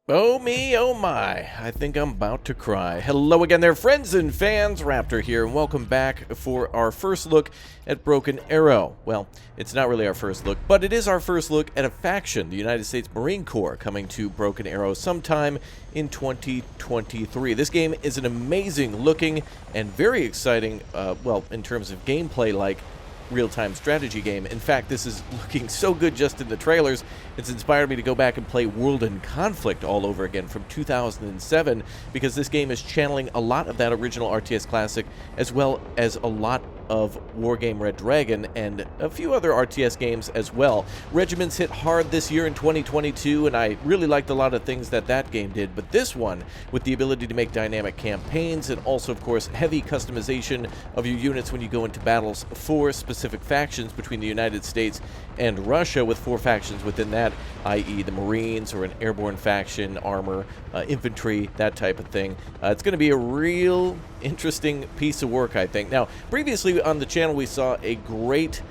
Oh me, oh my, I think I'm about to cry. Hello again there, friends and fans, Raptor here, and welcome back for our first look at Broken Arrow. Well, it's not really our first look, but it is our first look at a faction, the United States Marine Corps, coming to Broken Arrow sometime in 2023. This game is an amazing looking and very exciting, well, in terms of gameplay, like real-time strategy game. In fact, this is looking so good just in the trailers, it's inspired me to go back and play World in Conflict all over again from 2007, because this game is channeling a lot of that original RTS classic, as well as a lot of Wargame Red Dragon and a few other RTS games as well. Regiments hit hard this year in 2022, and I really liked a lot of things that game did, but this one, with the ability to make dynamic campaigns and also, of course, heavy customization of your units when you go into battles for specific factions between the United States and Russia, with 4 factions within that, i.e. the Marines or an airborne faction, armor, infantry, that type of thing. It's going to be a real interesting piece of work, I think. Now, previously on the channel we saw a great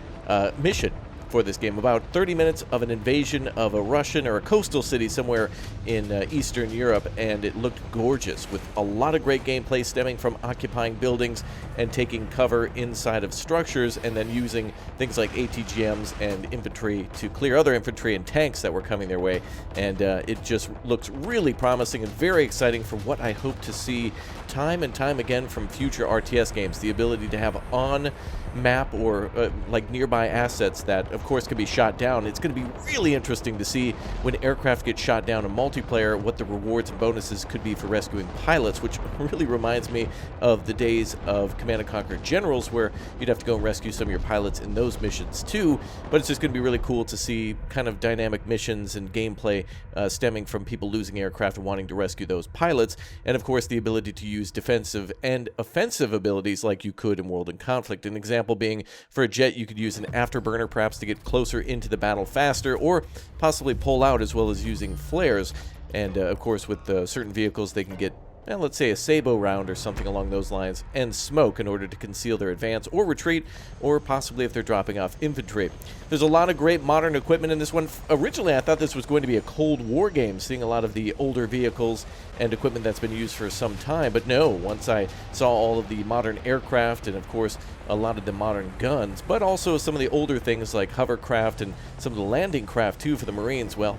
mission for this game, about 30 minutes of an invasion of a Russian or a coastal city somewhere in Eastern Europe, and it looked gorgeous with a lot of great gameplay stemming from occupying buildings and taking cover inside of structures, and then using things like ATGMs and infantry to clear other infantry and tanks that were coming their way. And it just looks really promising and very exciting for what I hope to see time and time again from future RTS games, the ability to have on map or like nearby assets that of course can be shot down. It's going to be really interesting to see when aircraft get shot down in multiplayer what the rewards and bonuses could be for rescuing pilots, which really reminds me of the days of Command & Conquer Generals, where you'd have to go and rescue some of your pilots in those missions too. But it's just going to be really cool to see kind of dynamic missions and gameplay stemming from people losing aircraft and wanting to rescue those pilots, and of course the ability to use defensive and offensive abilities like you could in World in Conflict. An example being, for a jet, you could use an afterburner perhaps to get closer into the battle faster, or possibly pull out, as well as using flares. And of course with certain vehicles they can get, let's say, a sabot round or something along those lines, and smoke in order to conceal their advance or retreat, or possibly if they're dropping off infantry. There's a lot of great modern equipment in this one. Originally I thought this was going to be a Cold War game, seeing a lot of the older vehicles and equipment that's been used for some time, but no, once I saw all of the modern aircraft and of course a lot of the modern guns, but also some of the older things like hovercraft and some of the landing craft too for the Marines, well,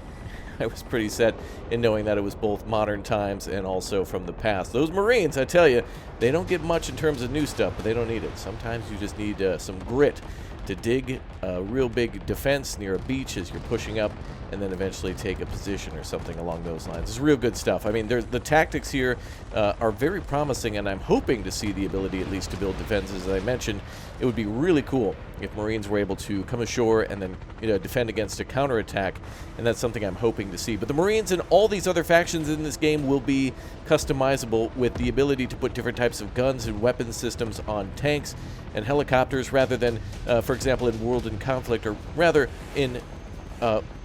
I was pretty set in knowing that it was both modern times and also from the past. Those Marines, I tell you, they don't get much in terms of new stuff, but they don't need it. Sometimes you just need some grit to dig a real big defense near a beach as you're pushing up, and then eventually take a position or something along those lines. It's real good stuff. I mean, the tactics here are very promising, and I'm hoping to see the ability at least to build defenses. As I mentioned, it would be really cool if Marines were able to come ashore and then defend against a counterattack, and that's something I'm hoping to see. But the Marines and all these other factions in this game will be customizable, with the ability to put different types of guns and weapon systems on tanks and helicopters, rather than, for example, in World in Conflict, or rather in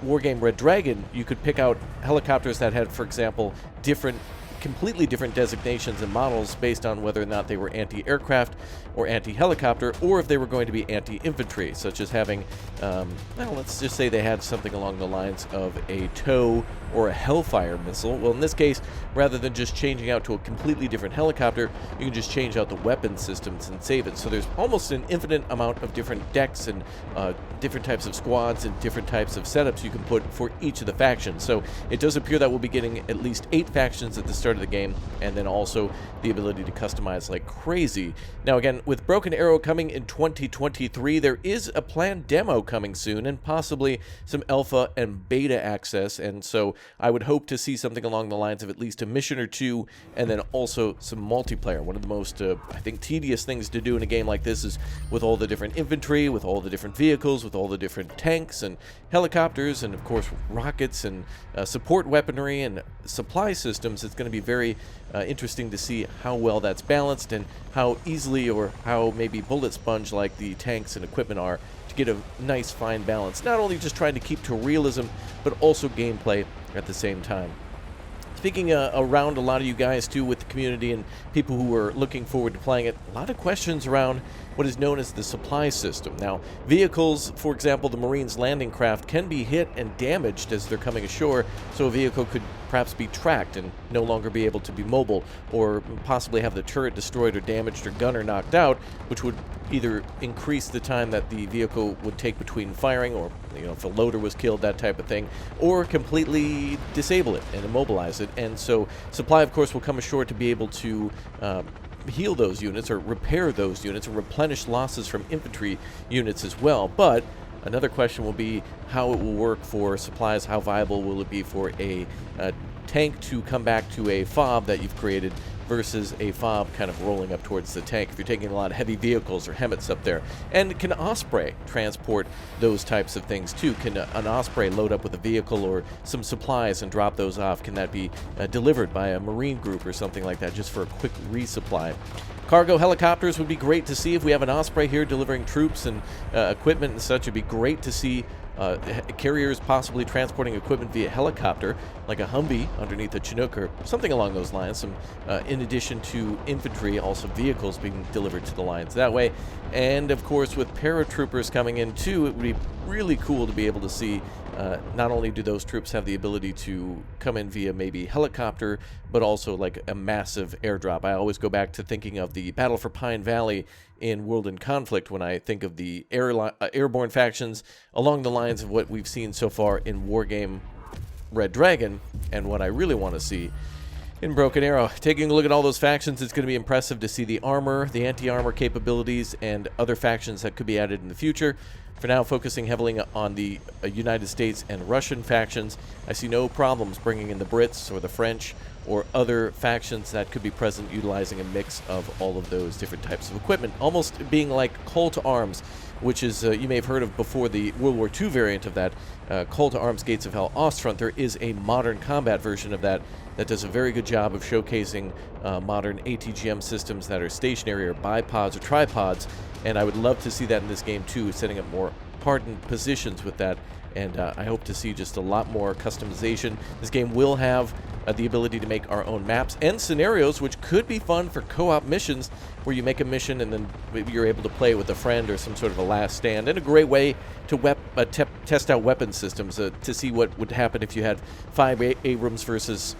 Wargame Red Dragon, you could pick out helicopters that had, for example, completely different designations and models based on whether or not they were anti-aircraft or anti-helicopter, or if they were going to be anti-infantry, such as having, well, let's just say they had something along the lines of a TOW or a Hellfire missile. Well, in this case, rather than just changing out to a completely different helicopter, you can just change out the weapon systems and save it. So there's almost an infinite amount of different decks and different types of squads and different types of setups you can put for each of the factions. So it does appear that we'll be getting at least 8 factions at the start of the game, and then also the ability to customize like crazy. Now again, with Broken Arrow coming in 2023, there is a planned demo coming soon, and possibly some alpha and beta access, and so I would hope to see something along the lines of at least a mission or two, and then also some multiplayer. One of the most, I think, tedious things to do in a game like this is with all the different infantry, with all the different vehicles, with all the different tanks and helicopters, and of course rockets and support weaponry and supply systems. It's going to be very interesting to see how well that's balanced, and how easily, or how maybe bullet sponge like the tanks and equipment are, to get a nice fine balance, not only just trying to keep to realism but also gameplay at the same time. Speaking around a lot of you guys too with the community and people who are looking forward to playing it, a lot of questions around what is known as the supply system. Now, vehicles, for example, the Marines landing craft, can be hit and damaged as they're coming ashore, so a vehicle could perhaps be tracked and no longer be able to be mobile, or possibly have the turret destroyed or damaged or gunner knocked out, which would either increase the time that the vehicle would take between firing, or if a loader was killed, that type of thing, or completely disable it and immobilize it. And so supply, of course, will come ashore to be able to heal those units or repair those units and replenish losses from infantry units as well. But another question will be how it will work for supplies. How viable will it be for a tank to come back to a fob that you've created versus a fob kind of rolling up towards the tank if you're taking a lot of heavy vehicles or HEMTs up there? And can Osprey transport those types of things too? Can an Osprey load up with a vehicle or some supplies and drop those off? Can that be delivered by a Marine group or something like that, just for a quick resupply? Cargo helicopters would be great to see. If we have an Osprey here delivering troops and equipment and such, it'd be great to see carriers possibly transporting equipment via helicopter, like a Humvee underneath a Chinook or something along those lines. Some, in addition to infantry, also vehicles being delivered to the lines that way. And of course, with paratroopers coming in too, it would be really cool to be able to see not only do those troops have the ability to come in via maybe helicopter, but also like a massive airdrop. I always go back to thinking of the Battle for Pine Valley in World in Conflict when I think of the airborne factions along the lines of what we've seen so far in Wargame Red Dragon, and what I really want to see in Broken Arrow. Taking a look at all those factions, it's going to be impressive to see the armor, the anti-armor capabilities, and other factions that could be added in the future. For now, focusing heavily on the United States and Russian factions, I see no problems bringing in the Brits or the French or other factions that could be present, utilizing a mix of all of those different types of equipment, almost being like Call to Arms, which is, you may have heard of before, the World War II variant of that, Call to Arms Gates of Hell Ostfront. There is a modern combat version of that that does a very good job of showcasing modern ATGM systems that are stationary or bipods or tripods, and I would love to see that in this game too, setting up more hardened positions with that. And I hope to see just a lot more customization. This game will have the ability to make our own maps and scenarios, which could be fun for co-op missions, where you make a mission and then maybe you're able to play with a friend or some sort of a last stand. And a great way to test out weapon systems, to see what would happen if you had 5 Abrams versus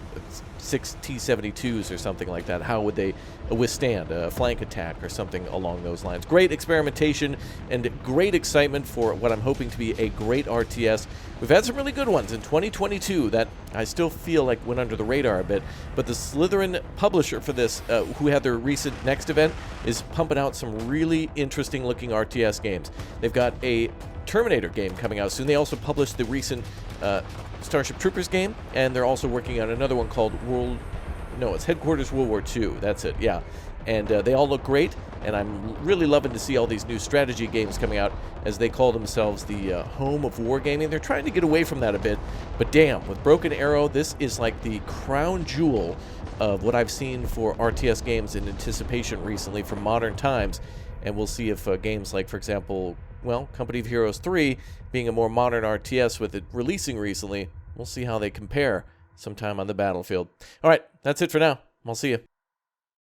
6 T-72s or something like that. How would they withstand a flank attack or something along those lines? Great experimentation and great excitement for what I'm hoping to be a great RTS. We've had some really good ones in 2022 that I still feel like went under the radar a bit, but the Slytherin publisher for this, who had their recent Next event, is pumping out some really interesting looking RTS games. They've got a Terminator game coming out soon. They also published the recent Starship Troopers game, and they're also working on another one called it's Headquarters World War II. That's it, yeah. And they all look great, and I'm really loving to see all these new strategy games coming out, as they call themselves the home of wargaming. They're trying to get away from that a bit, but damn, with Broken Arrow, this is like the crown jewel of what I've seen for RTS games in anticipation recently from modern times. And we'll see if games like, for example, Company of Heroes 3, being a more modern RTS with it releasing recently, we'll see how they compare sometime on the battlefield. All right, that's it for now. I'll see you.